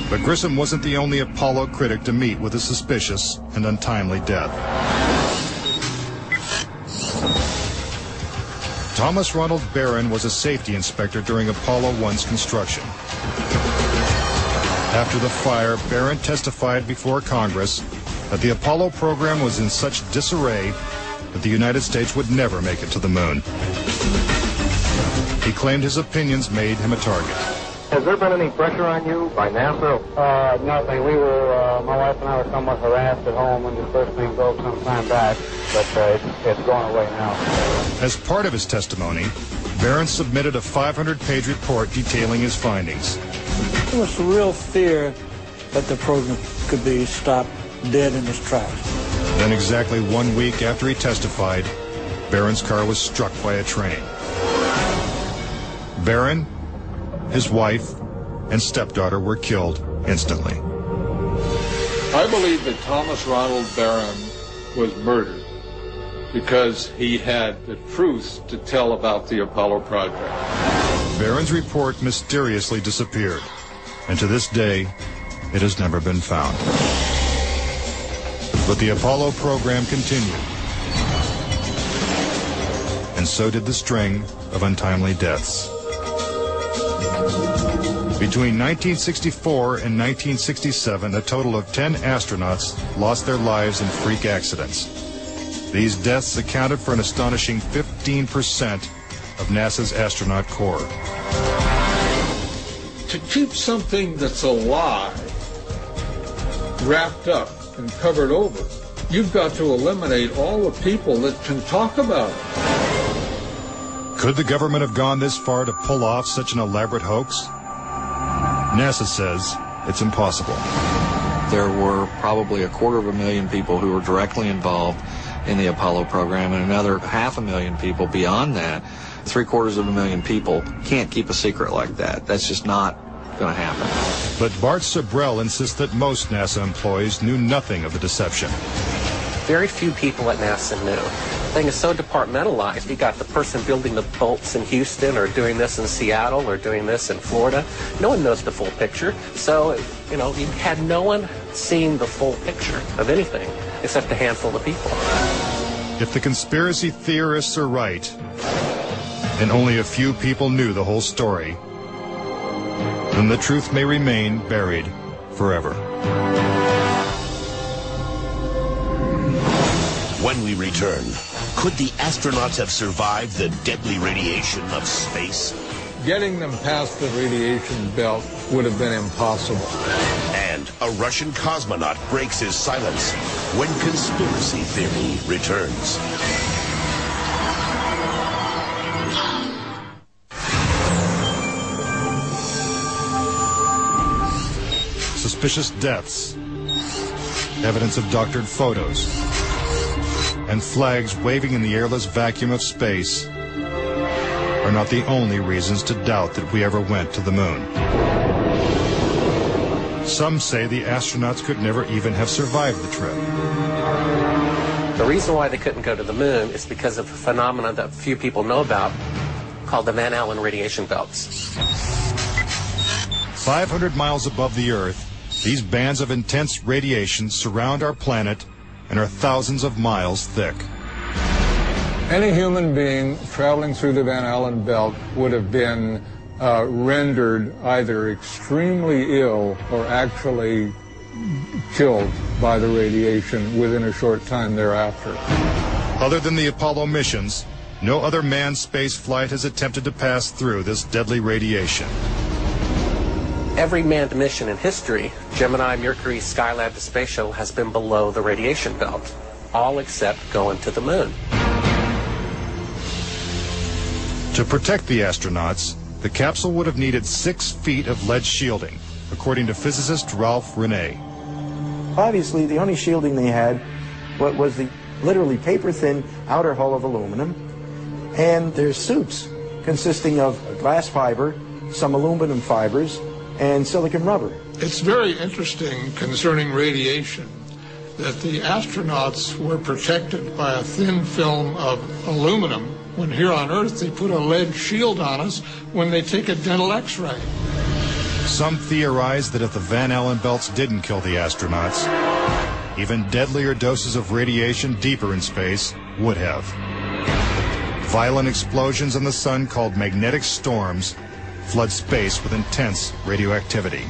But Grissom wasn't the only Apollo critic to meet with a suspicious and untimely death. Thomas Ronald Barron was a safety inspector during Apollo 1's construction. After the fire, Barron testified before Congress that the Apollo program was in such disarray that the United States would never make it to the moon. He claimed his opinions made him a target. Has there been any pressure on you by NASA? Nothing. We were, my wife and I were somewhat harassed at home when the first thing broke some time back, but it's gone away now. As part of his testimony, Barron submitted a 500-page report detailing his findings. There was a real fear that the program could be stopped dead in its tracks. Then exactly 1 week after he testified, Barron's car was struck by a train. Barron, his wife, and stepdaughter were killed instantly. I believe that Thomas Ronald Barron was murdered because he had the truth to tell about the Apollo project. Barron's report mysteriously disappeared, and to this day, it has never been found. But the Apollo program continued, and so did the string of untimely deaths. Between 1964 and 1967, a total of 10 astronauts lost their lives in freak accidents. These deaths accounted for an astonishing 15% of NASA's astronaut corps. To keep something that's alive wrapped up and covered over, you've got to eliminate all the people that can talk about it. Could the government have gone this far to pull off such an elaborate hoax? NASA says it's impossible. There were probably 250,000 people who were directly involved in the Apollo program, and another 500,000 people beyond that. 750,000 people can't keep a secret like that. That's just not going to happen. But Bart Sabrell insists that most NASA employees knew nothing of the deception. Very few people at NASA knew. The thing is so departmentalized. You got the person building the bolts in Houston, or doing this in Seattle, or doing this in Florida. No one knows the full picture. So, you had no one seeing the full picture of anything except a handful of people. If the conspiracy theorists are right, and only a few people knew the whole story, then the truth may remain buried forever. When we return, could the astronauts have survived the deadly radiation of space? Getting them past the radiation belt would have been impossible. And a Russian cosmonaut breaks his silence when conspiracy theory returns. Suspicious deaths, evidence of doctored photos, and flags waving in the airless vacuum of space are not the only reasons to doubt that we ever went to the moon. Some say the astronauts could never even have survived the trip. The reason why they couldn't go to the moon is because of a phenomenon that few people know about called the Van Allen radiation belts. 500 miles above the Earth, these bands of intense radiation surround our planet and are thousands of miles thick. Any human being traveling through the Van Allen belt would have been rendered either extremely ill or actually killed by the radiation within a short time thereafter. Other than the Apollo missions, no other manned space flight has attempted to pass through this deadly radiation. Every manned mission in history, Gemini, Mercury, Skylab, the space shuttle, has been below the radiation belt, all except going to the moon. To protect the astronauts, the capsule would have needed 6 feet of lead shielding, according to physicist Ralph Renee. Obviously, the only shielding they had was the literally paper-thin outer hull of aluminum, and their suits consisting of glass fiber, some aluminum fibers, and silicon rubber. It's very interesting concerning radiation that the astronauts were protected by a thin film of aluminum when here on Earth they put a lead shield on us when they take a dental x-ray. Some theorize that if the Van Allen belts didn't kill the astronauts, even deadlier doses of radiation deeper in space would have. Violent explosions in the sun called magnetic storms flood space with intense radioactivity.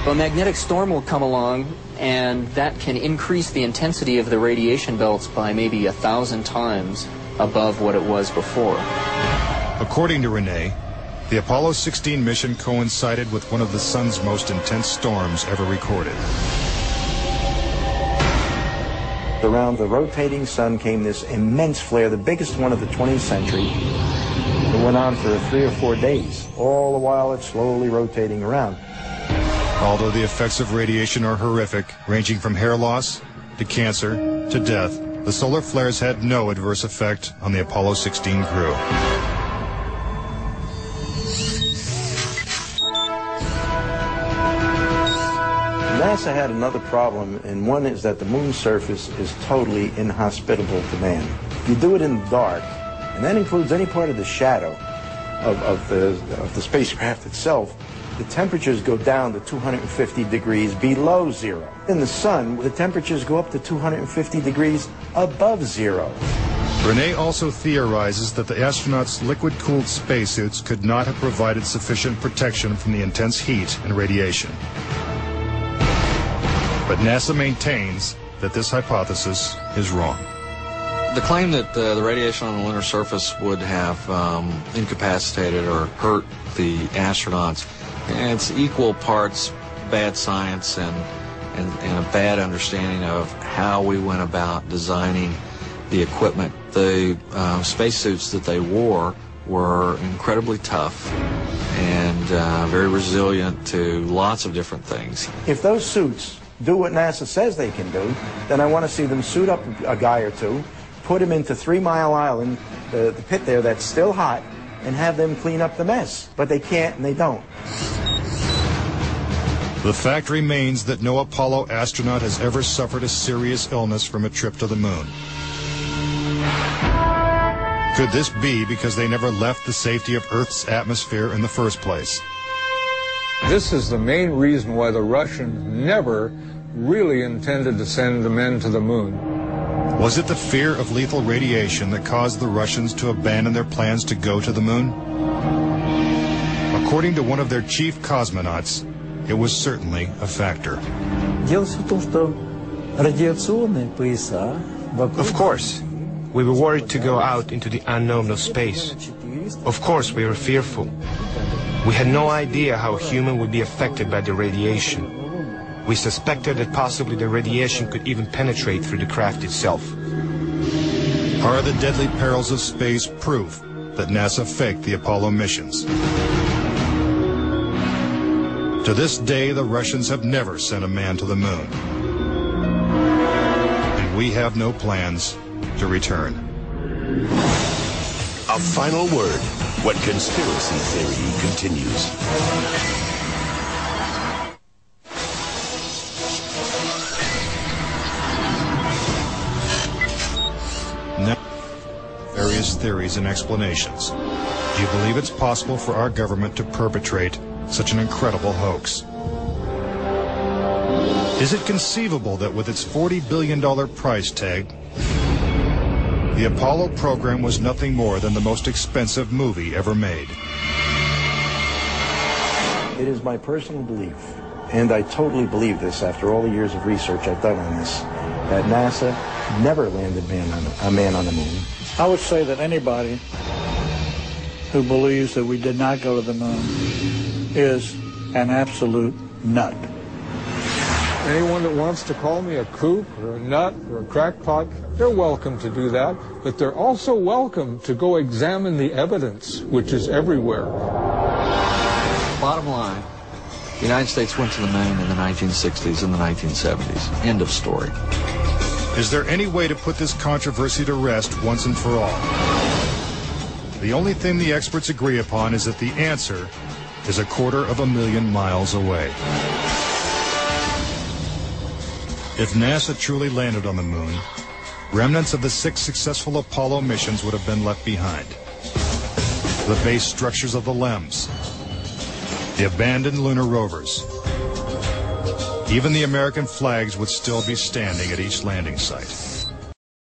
A magnetic storm will come along, and that can increase the intensity of the radiation belts by maybe 1,000 times above what it was before. According to Renee, the Apollo 16 mission coincided with one of the sun's most intense storms ever recorded. Around the rotating sun came this immense flare, the biggest one of the 20th century. It went on for 3 or 4 days. All the while it's slowly rotating around. Although the effects of radiation are horrific, ranging from hair loss to cancer to death, the solar flares had no adverse effect on the Apollo 16 crew. NASA had another problem, and one is that the moon's surface is totally inhospitable to man. You do it in the dark, and that includes any part of the shadow of the spacecraft itself. The temperatures go down to 250 degrees below zero. In the sun, the temperatures go up to 250 degrees above zero. Renee also theorizes that the astronauts' liquid-cooled spacesuits could not have provided sufficient protection from the intense heat and radiation. But NASA maintains that this hypothesis is wrong. The claim that the radiation on the lunar surface would have incapacitated or hurt the astronauts, it's equal parts bad science and a bad understanding of how we went about designing the equipment. The spacesuits that they wore were incredibly tough and very resilient to lots of different things. If those suits do what NASA says they can do, then I want to see them suit up a guy or two, put him into 3 Mile Island, the pit there that's still hot, and have them clean up the mess. But they can't and they don't. The fact remains that no Apollo astronaut has ever suffered a serious illness from a trip to the moon. Could this be because they never left the safety of Earth's atmosphere in the first place? This is the main reason why the Russians never really intended to send the men to the moon. Was it the fear of lethal radiation that caused the Russians to abandon their plans to go to the moon? According to one of their chief cosmonauts, it was certainly a factor. Of course, we were worried to go out into the unknown of space. Of course, we were fearful. We had no idea how a human would be affected by the radiation. We suspected that possibly the radiation could even penetrate through the craft itself. Are the deadly perils of space proof that NASA faked the Apollo missions? To this day, the Russians have never sent a man to the moon. And we have no plans to return. A final word when conspiracy theory continues. Various theories and explanations. Do you believe it's possible for our government to perpetrate such an incredible hoax? Is it conceivable that with its $40 billion price tag, the Apollo program was nothing more than the most expensive movie ever made? It is my personal belief, and I totally believe this after all the years of research I've done on this, that NASA never landed a man on the moon. I would say that anybody who believes that we did not go to the moon is an absolute nut. Anyone that wants to call me a kook or a nut or a crackpot, they're welcome to do that, but they're also welcome to go examine the evidence, which is everywhere. Bottom line, the United States went to the moon in the 1960s and the 1970s. End of story. Is there any way to put this controversy to rest once and for all? The only thing the experts agree upon is that the answer is 250,000 miles away. If NASA truly landed on the moon, remnants of the 6 successful Apollo missions would have been left behind. The base structures of the LEMs, the abandoned lunar rovers. Even the American flags would still be standing at each landing site.